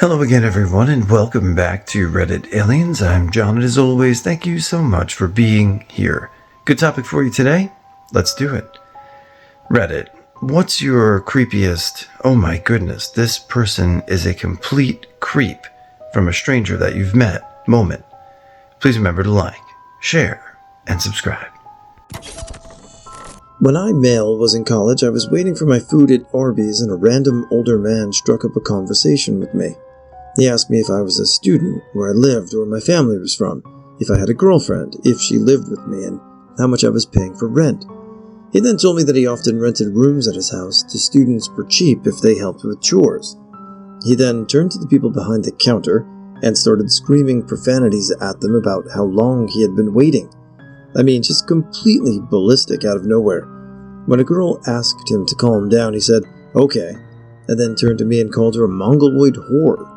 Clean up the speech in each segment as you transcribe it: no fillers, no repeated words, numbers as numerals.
Hello again, everyone, and welcome back to Reddit Aliens. I'm John, and as always, thank you so much for being here. Good topic for you today? Let's do it. Reddit, what's your creepiest, oh my goodness, this person is a complete creep from a stranger that you've met moment? Please remember to like, share, and subscribe. When I, Male, was in college, I was waiting for my food at Arby's and a random older man struck up a conversation with me. He asked me if I was a student, where I lived, where my family was from, if I had a girlfriend, if she lived with me, and how much I was paying for rent. He then told me that he often rented rooms at his house to students for cheap if they helped with chores. He then turned to the people behind the counter and started screaming profanities at them about how long he had been waiting. I mean, just completely ballistic out of nowhere. When a girl asked him to calm down, he said, "Okay," and then turned to me and called her a mongoloid whore.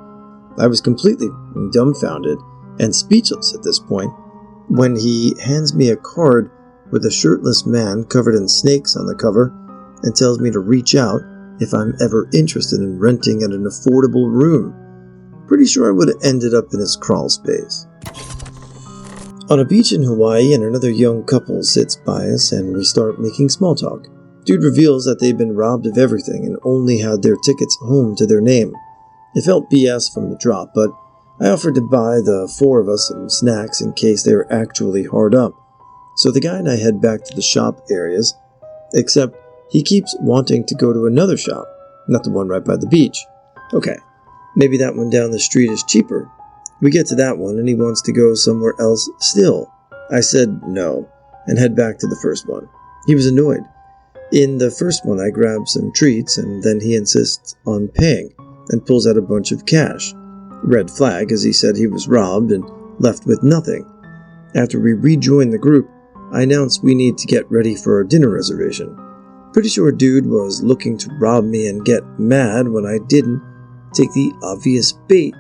I was completely dumbfounded and speechless at this point when he hands me a card with a shirtless man covered in snakes on the cover and tells me to reach out if I'm ever interested in renting at an affordable room. Pretty sure I would have ended up in his crawl space. On a beach in Hawaii, and another young couple sits by us and we start making small talk. Dude reveals that they've been robbed of everything and only had their tickets home to their name. It felt BS from the drop, but I offered to buy the four of us some snacks in case they were actually hard up. So the guy and I head back to the shop areas, except he keeps wanting to go to another shop, not the one right by the beach. Okay, maybe that one down the street is cheaper. We get to that one and he wants to go somewhere else still. I said no, and head back to the first one. He was annoyed. In the first one I grab some treats and then he insists on paying and pulls out a bunch of cash. Red flag, as he said he was robbed and left with nothing. After we rejoin the group, I announce we need to get ready for our dinner reservation. Pretty sure dude was looking to rob me and get mad when I didn't take the obvious bait.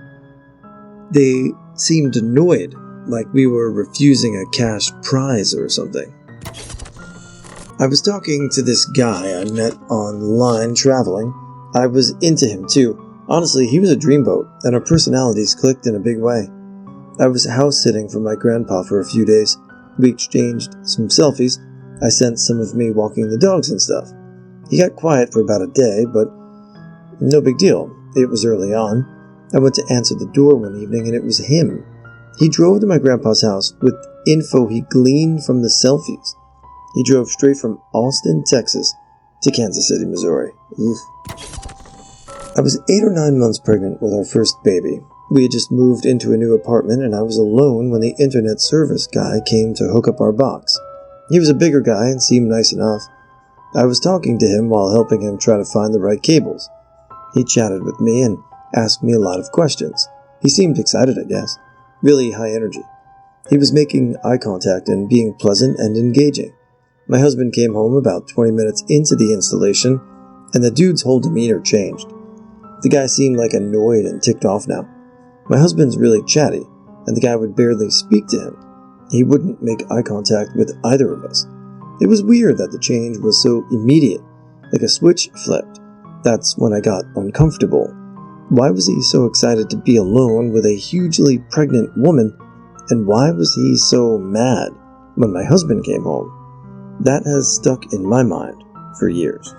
They seemed annoyed, like we were refusing a cash prize or something. I was talking to this guy I met online traveling. I was into him too. Honestly, he was a dreamboat, and our personalities clicked in a big way. I was house-sitting for my grandpa for a few days. We exchanged some selfies. I sent some of me walking the dogs and stuff. He got quiet for about a day, but no big deal. It was early on. I went to answer the door one evening, and it was him. He drove to my grandpa's house with info he gleaned from the selfies. He drove straight from Austin, Texas, to Kansas City, Missouri. Oof. I was 8 or 9 months pregnant with our first baby. We had just moved into a new apartment and I was alone when the internet service guy came to hook up our box. He was a bigger guy and seemed nice enough. I was talking to him while helping him try to find the right cables. He chatted with me and asked me a lot of questions. He seemed excited, I guess. Really high energy. He was making eye contact and being pleasant and engaging. My husband came home about 20 minutes into the installation and the dude's whole demeanor changed. The guy seemed like annoyed and ticked off now. My husband's really chatty, and the guy would barely speak to him. He wouldn't make eye contact with either of us. It was weird that the change was so immediate, like a switch flipped. That's when I got uncomfortable. Why was he so excited to be alone with a hugely pregnant woman, and why was he so mad when my husband came home? That has stuck in my mind for years.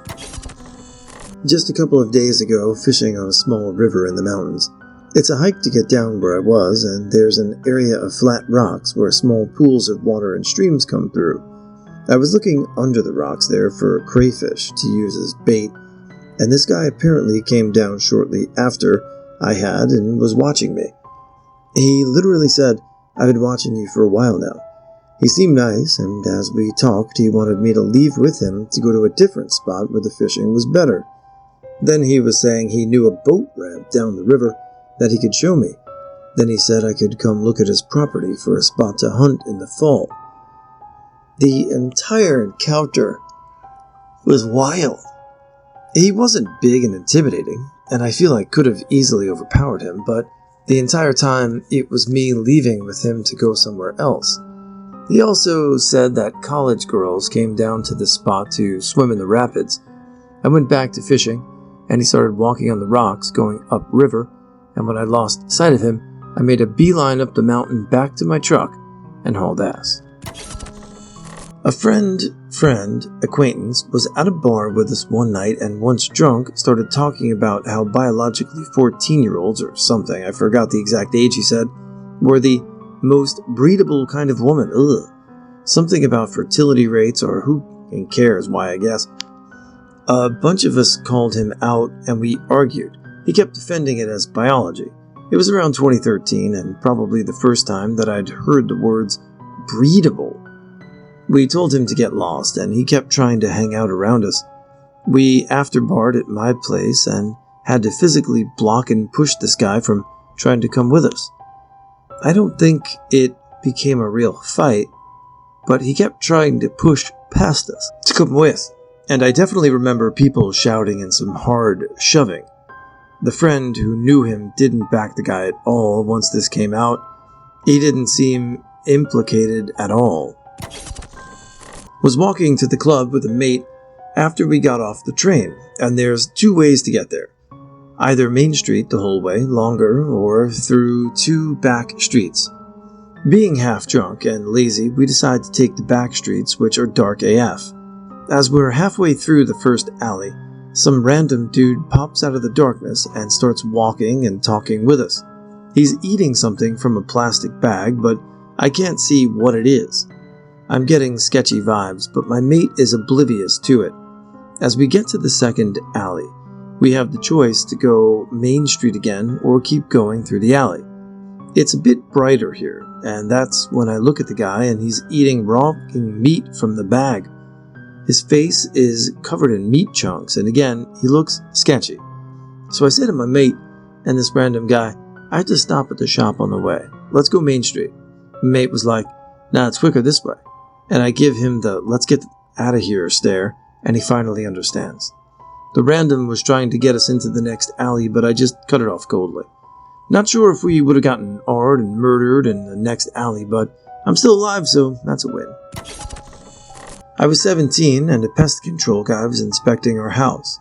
Just a couple of days ago, fishing on a small river in the mountains. It's a hike to get down where I was, and there's an area of flat rocks where small pools of water and streams come through. I was looking under the rocks there for crayfish to use as bait, and this guy apparently came down shortly after I had and was watching me. He literally said, "I've been watching you for a while now." He seemed nice, and as we talked, he wanted me to leave with him to go to a different spot where the fishing was better. Then he was saying he knew a boat ramp down the river that he could show me. Then he said I could come look at his property for a spot to hunt in the fall. The entire encounter was wild. He wasn't big and intimidating, and I feel I could have easily overpowered him, but the entire time it was me leaving with him to go somewhere else. He also said that college girls came down to the spot to swim in the rapids. I went back to fishing, and he started walking on the rocks going upriver, and when I lost sight of him, I made a beeline up the mountain back to my truck and hauled ass. A friend, acquaintance, was at a bar with us one night and once drunk started talking about how biologically 14-year-olds or something, I forgot the exact age he said, were the most breedable kind of woman. Ugh. Something about fertility rates or who cares why, I guess. A bunch of us called him out and we argued. He kept defending it as biology. It was around 2013 and probably the first time that I'd heard the words breedable. We told him to get lost, and he kept trying to hang out around us. We after-barred at my place and had to physically block and push this guy from trying to come with us. I don't think it became a real fight, but he kept trying to push past us to come with, and I definitely remember people shouting and some hard shoving. The friend who knew him didn't back the guy at all once this came out. He didn't seem implicated at all. Was walking to the club with a mate after we got off the train, and there's two ways to get there. Either Main Street the whole way, longer, or through two back streets. Being half drunk and lazy, we decide to take the back streets, which are dark AF. As we're halfway through the first alley, some random dude pops out of the darkness and starts walking and talking with us. He's eating something from a plastic bag, but I can't see what it is. I'm getting sketchy vibes, but my mate is oblivious to it. As we get to the second alley, we have the choice to go Main Street again or keep going through the alley. It's a bit brighter here, and that's when I look at the guy and he's eating raw meat from the bag. His face is covered in meat chunks, and again, he looks sketchy. So I say to my mate and this random guy, I have to stop at the shop on the way. Let's go Main Street. My mate was like, nah, it's quicker this way. And I give him the let's get out of here stare, and he finally understands. The random was trying to get us into the next alley, but I just cut it off coldly. Not sure if we would have gotten R'd and murdered in the next alley, but I'm still alive, so that's a win. I was 17, and a pest control guy was inspecting our house.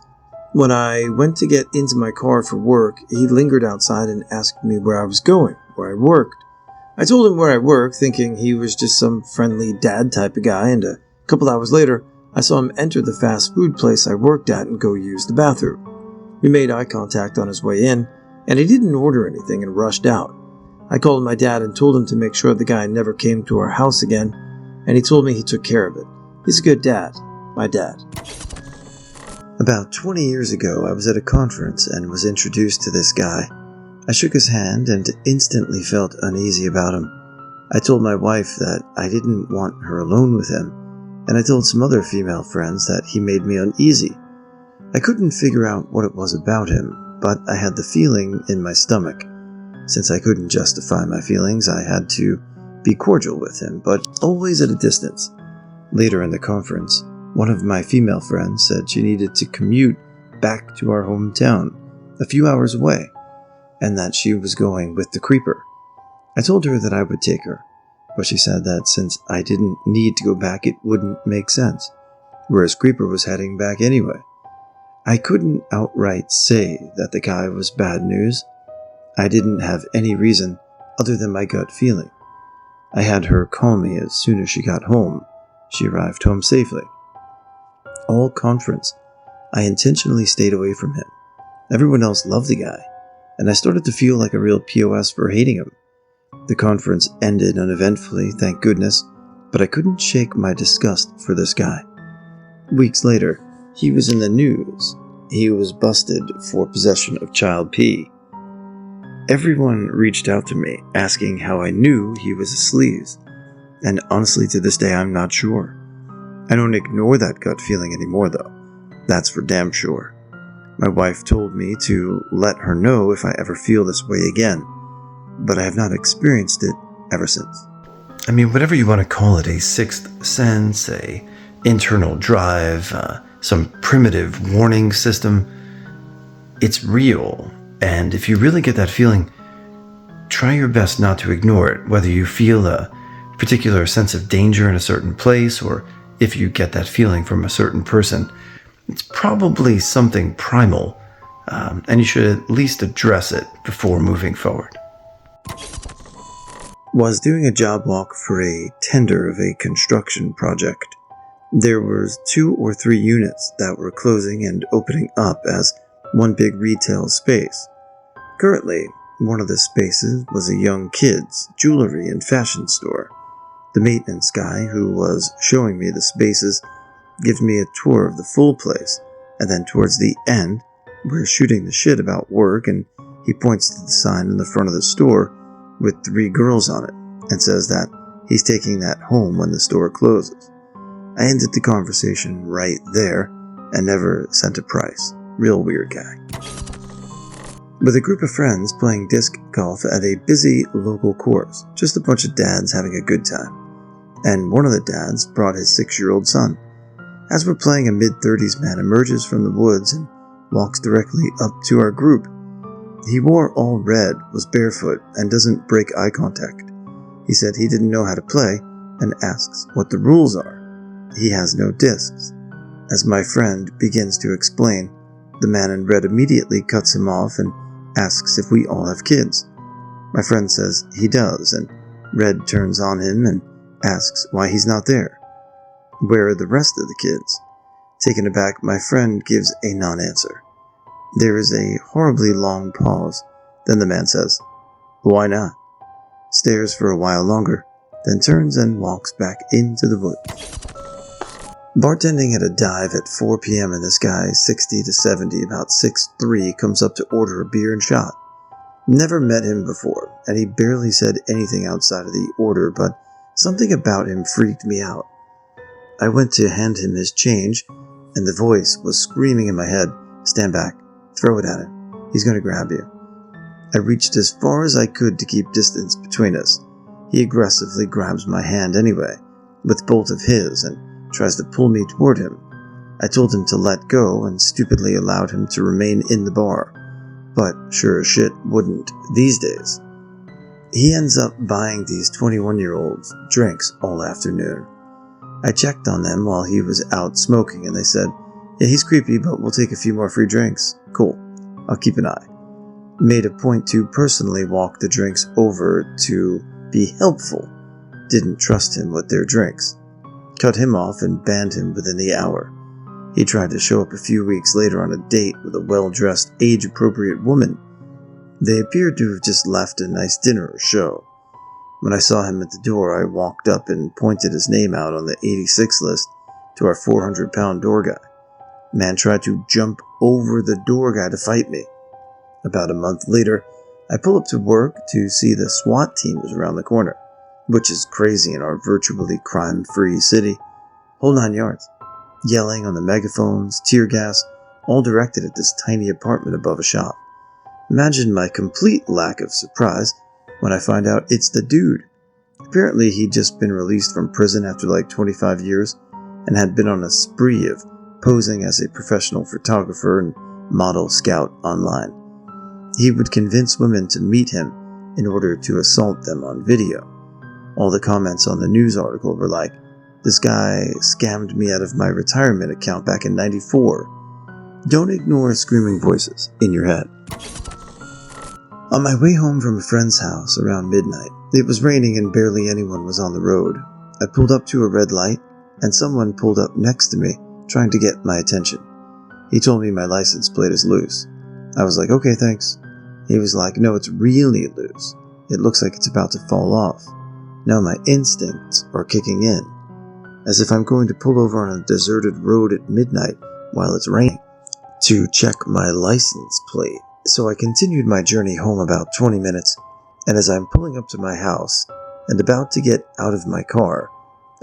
When I went to get into my car for work, he lingered outside and asked me where I was going, where I worked. I told him where I worked, thinking he was just some friendly dad type of guy, and a couple hours later, I saw him enter the fast food place I worked at and go use the bathroom. We made eye contact on his way in, and he didn't order anything and rushed out. I called my dad and told him to make sure the guy never came to our house again, and he told me he took care of it. He's a good dad. My dad. About 20 years ago, I was at a conference and was introduced to this guy. I shook his hand and instantly felt uneasy about him. I told my wife that I didn't want her alone with him, and I told some other female friends that he made me uneasy. I couldn't figure out what it was about him, but I had the feeling in my stomach. Since I couldn't justify my feelings, I had to be cordial with him, but always at a distance. Later in the conference, one of my female friends said she needed to commute back to our hometown, a few hours away, and that she was going with the creeper. I told her that I would take her, but she said that since I didn't need to go back, it wouldn't make sense, whereas Creeper was heading back anyway. I couldn't outright say that the guy was bad news. I didn't have any reason other than my gut feeling. I had her call me as soon as she got home. She arrived home safely. All conference, I intentionally stayed away from him. Everyone else loved the guy, and I started to feel like a real POS for hating him. The conference ended uneventfully, thank goodness, but I couldn't shake my disgust for this guy. Weeks later, he was in the news. He was busted for possession of child pee. Everyone reached out to me, asking how I knew he was a sleaze, and honestly to this day I'm not sure. I don't ignore that gut feeling anymore though. That's for damn sure. My wife told me to let her know if I ever feel this way again, but I have not experienced it ever since. I mean, whatever you want to call it, a sixth sense, a internal drive, some primitive warning system, it's real. And if you really get that feeling, try your best not to ignore it, whether you feel a particular sense of danger in a certain place or if you get that feeling from a certain person. It's probably something primal, and you should at least address it before moving forward. Was doing a job walk for a tender of a construction project. There was 2 or 3 units that were closing and opening up as one big retail space. Currently, one of the spaces was a young kid's jewelry and fashion store. The maintenance guy who was showing me the spaces gives me a tour of the full place, and then towards the end, we're shooting the shit about work, and he points to the sign in the front of the store with 3 girls on it and says that he's taking that home when the store closes. I ended the conversation right there and never sent a price. Real weird guy. With a group of friends playing disc golf at a busy local course, just a bunch of dads having a good time. And one of the dads brought his 6-year-old son. As we're playing, a mid-30s man emerges from the woods and walks directly up to our group. He wore all red, was barefoot, and doesn't break eye contact. He said he didn't know how to play and asks what the rules are. He has no discs. As my friend begins to explain, the man in red immediately cuts him off and asks if we all have kids. My friend says he does, and Red turns on him and asks why he's not there. Where are the rest of the kids? Taken aback, my friend gives a non-answer. There is a horribly long pause. Then the man says, "Why not?" Stares for a while longer, then turns and walks back into the woods. Bartending at a dive at 4 p.m. and this guy, 60 to 70, about 6'3", comes up to order a beer and shot. Never met him before, and he barely said anything outside of the order, but something about him freaked me out. I went to hand him his change, and the voice was screaming in my head, "Stand back, throw it at him, he's going to grab you." I reached as far as I could to keep distance between us. He aggressively grabs my hand anyway, with both of his, and tries to pull me toward him. I told him to let go and stupidly allowed him to remain in the bar, but sure as shit wouldn't these days. He ends up buying these 21-year-olds drinks all afternoon. I checked on them while he was out smoking and they said, "Yeah, he's creepy, but we'll take a few more free drinks." Cool, I'll keep an eye. Made a point to personally walk the drinks over to be helpful. Didn't trust him with their drinks. Cut him off and banned him within the hour. He tried to show up a few weeks later on a date with a well-dressed, age-appropriate woman. They appeared to have just left a nice dinner or show. When I saw him at the door, I walked up and pointed his name out on the 86 list to our 400-pound door guy. Man tried to jump over the door guy to fight me. About a month later, I pull up to work to see the SWAT team was around the corner, which is crazy in our virtually crime-free city. Whole 9 yards. Yelling on the megaphones, tear gas, all directed at this tiny apartment above a shop. Imagine my complete lack of surprise when I find out it's the dude. Apparently he'd just been released from prison after like 25 years and had been on a spree of posing as a professional photographer and model scout online. He would convince women to meet him in order to assault them on video. All the comments on the news article were like, "This guy scammed me out of my retirement account back in '94. Don't ignore screaming voices in your head. On my way home from a friend's house around midnight, it was raining and barely anyone was on the road. I pulled up to a red light, and someone pulled up next to me, trying to get my attention. He told me my license plate is loose. I was like, "Okay, thanks." He was like, "No, it's really loose. It looks like it's about to fall off." Now my instincts are kicking in, as if I'm going to pull over on a deserted road at midnight while it's raining to check my license plate. So I continued my journey home about 20 minutes, and as I'm pulling up to my house and about to get out of my car,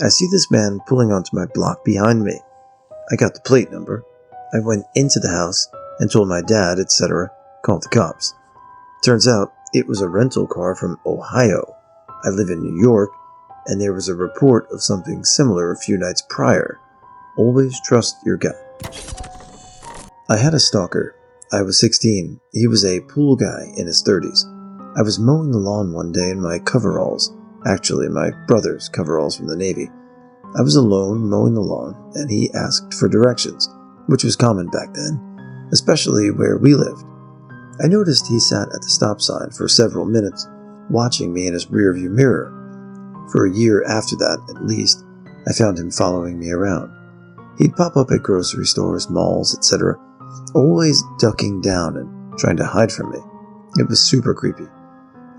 I see this man pulling onto my block behind me. I got the plate number. I went into the house and told my dad, etc., called the cops. Turns out it was a rental car from Ohio. I live in New York, and there was a report of something similar a few nights prior. Always trust your gut. I had a stalker. I was 16. He was a pool guy in his 30s. I was mowing the lawn one day in my coveralls, actually my brother's coveralls from the Navy. I was alone mowing the lawn, and he asked for directions, which was common back then. especially where we lived. I noticed he sat at the stop sign for several minutes, watching me in his rearview mirror. For a year after that, at least, I found him following me around. He'd pop up at grocery stores, malls, etc., always ducking down and trying to hide from me. It was super creepy.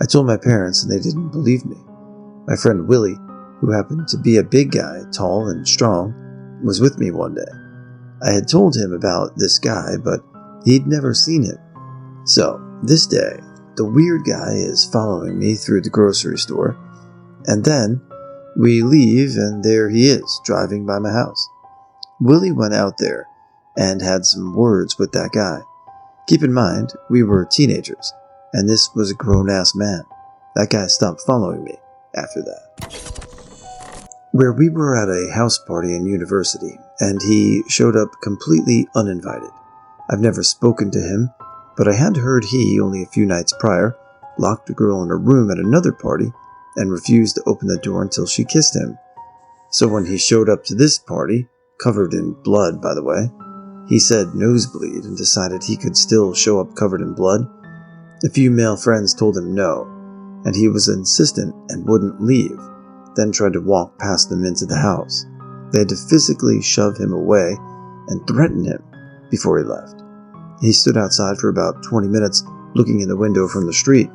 I told my parents and they didn't believe me. My friend Willie, who happened to be a big guy, tall and strong, was with me one day. I had told him about this guy, but he'd never seen him. So, this day, the weird guy is following me through the grocery store, and then we leave and there he is, driving by my house. Willie went out there and had some words with that guy. Keep in mind, we were teenagers, and this was a grown-ass man. That guy stopped following me after that. Where we were at a house party in university, and he showed up completely uninvited. I've never spoken to him, but I had heard he, only a few nights prior, locked a girl in a room at another party and refused to open the door until she kissed him. So when he showed up to this party, covered in blood by the way, he said nosebleed and decided he could still show up covered in blood. A few male friends told him no, and he was insistent and wouldn't leave, then tried to walk past them into the house. They had to physically shove him away and threaten him before he left. He stood outside for about 20 minutes looking in the window from the street.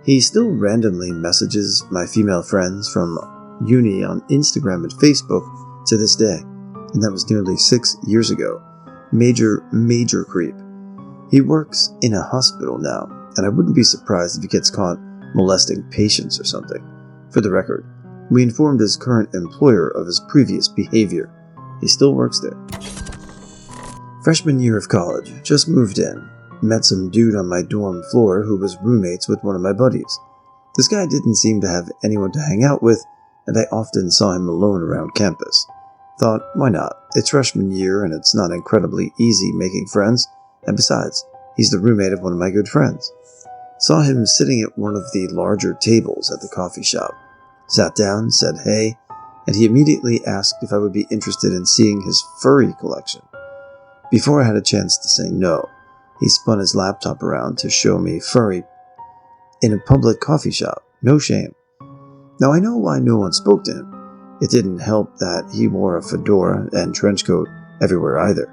He still randomly messages my female friends from uni on Instagram and Facebook to this day, and that was nearly 6 years ago. Major creep. He works in a hospital now, and I wouldn't be surprised if he gets caught molesting patients or something. For the record, we informed his current employer of his previous behavior. He still works there. Freshman year of college, just moved in. Met some dude on my dorm floor who was roommates with one of my buddies. This guy didn't seem to have anyone to hang out with, and I often saw him alone around campus. Thought, why not? It's freshman year and it's not incredibly easy making friends, and besides, he's the roommate of one of my good friends. Saw him sitting at one of the larger tables at the coffee shop. Sat down, said hey, and he immediately asked if I would be interested in seeing his furry collection. Before I had a chance to say no, he spun his laptop around to show me furry in a public coffee shop. No shame. Now I know why no one spoke to him. It didn't help that he wore a fedora and trench coat everywhere either.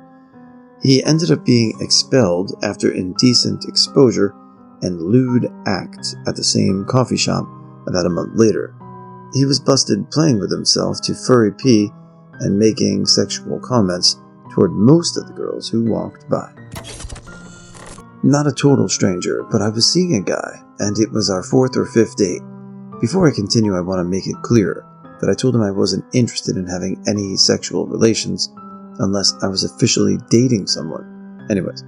He ended up being expelled after indecent exposure and lewd act at the same coffee shop about a month later. He was busted playing with himself to furry pee and making sexual comments toward most of the girls who walked by. Not a total stranger, but I was seeing a guy, and it was our 4th or 5th date. Before I continue, I want to make it clear that I told him I wasn't interested in having any sexual relations unless I was officially dating someone. Anyways,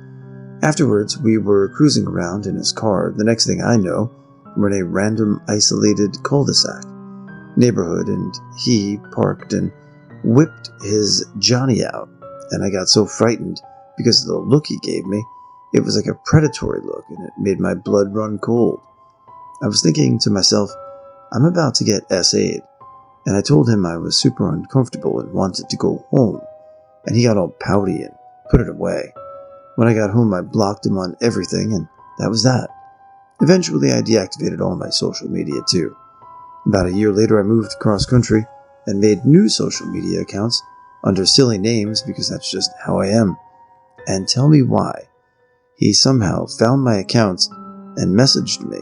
afterwards, we were cruising around in his car. The next thing I know, we're in a random isolated cul-de-sac neighborhood, and he parked and whipped his Johnny out, and I got so frightened because of the look he gave me. It was like a predatory look, and it made my blood run cold. I was thinking to myself, I'm about to get SA'd, and I told him I was super uncomfortable and wanted to go home, and he got all pouty and put it away. When I got home, I blocked him on everything, and that was that. Eventually, I deactivated all my social media too. About a year later, I moved cross country and made new social media accounts under silly names because that's just how I am. And tell me why. He somehow found my accounts and messaged me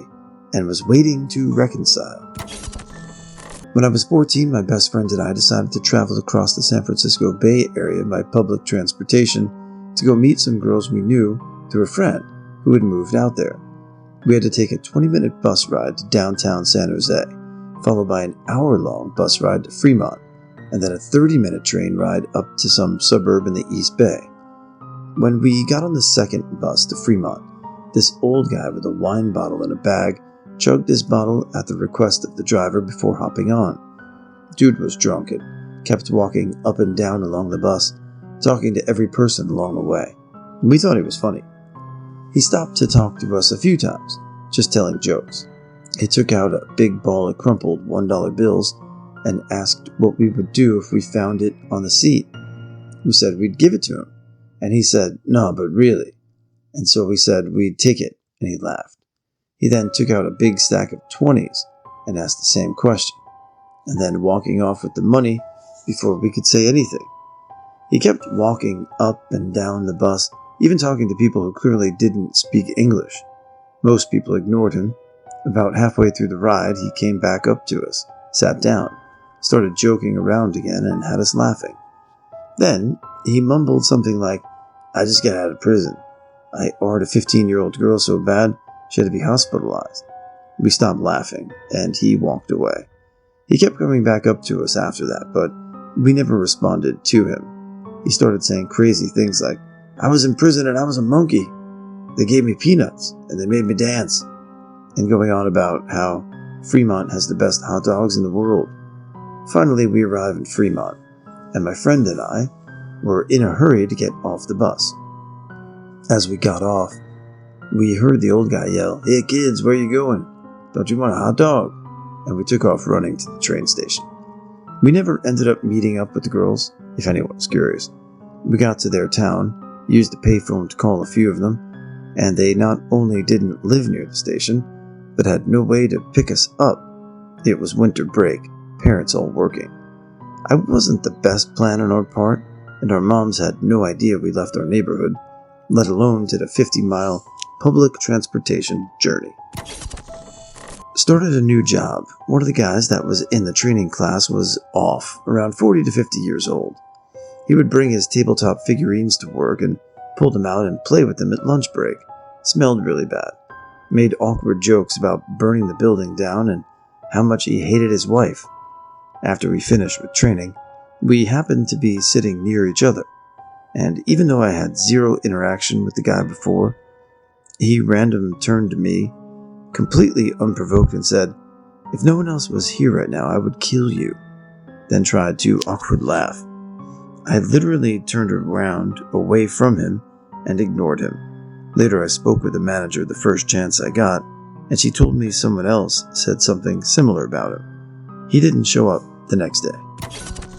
and was waiting to reconcile. When I was 14, my best friend and I decided to travel across the San Francisco Bay Area by public transportation to go meet some girls we knew through a friend who had moved out there. We had to take a 20-minute bus ride to downtown San Jose, followed by an hour-long bus ride to Fremont, and then a 30-minute train ride up to some suburb in the East Bay. When we got on the second bus to Fremont, this old guy with a wine bottle in a bag chugged his bottle at the request of the driver before hopping on. Dude was drunk and kept walking up and down along the bus, talking to every person along the way. We thought he was funny. He stopped to talk to us a few times, just telling jokes. He took out a big ball of crumpled $1 bills and asked what we would do if we found it on the seat. We said we'd give it to him, And he said, "No, but really." And so we said we'd take it, and he laughed. He then took out a big stack of 20s and asked the same question, and then walking off with the money before we could say anything. He kept walking up and down the bus, even talking to people who clearly didn't speak English. Most people ignored him. About halfway through the ride, he came back up to us, sat down, started joking around again, and had us laughing. Then he mumbled something like, "I just got out of prison. I ordered a 15-year-old girl so bad she had to be hospitalized." We stopped laughing, and he walked away. He kept coming back up to us after that, but we never responded to him. He started saying crazy things like, "I was in prison and I was a monkey. They gave me peanuts and they made me dance," and going on about how Fremont has the best hot dogs in the world. Finally, we arrived in Fremont, and my friend and I were in a hurry to get off the bus. As we got off, we heard the old guy yell, "Hey kids, where you going? Don't you want a hot dog?" And we took off running to the train station. We never ended up meeting up with the girls, if anyone was curious. We got to their town, used the payphone to call a few of them, and they not only didn't live near the station, but had no way to pick us up. It was winter break, parents all working. I wasn't the best plan on our part, and our moms had no idea we left our neighborhood, let alone did a 50-mile public transportation journey. Started a new job. One of the guys that was in the training class was off, around 40 to 50 years old. He would bring his tabletop figurines to work and pull them out and play with them at lunch break. Smelled really bad. Made awkward jokes about burning the building down and how much he hated his wife. After we finished with training, we happened to be sitting near each other, and even though I had zero interaction with the guy before, he random turned to me, completely unprovoked, and said, "If no one else was here right now, I would kill you," then tried to awkward laugh. I literally turned around away from him and ignored him. Later I spoke with the manager the first chance I got, and she told me someone else said something similar about him. He didn't show up the next day.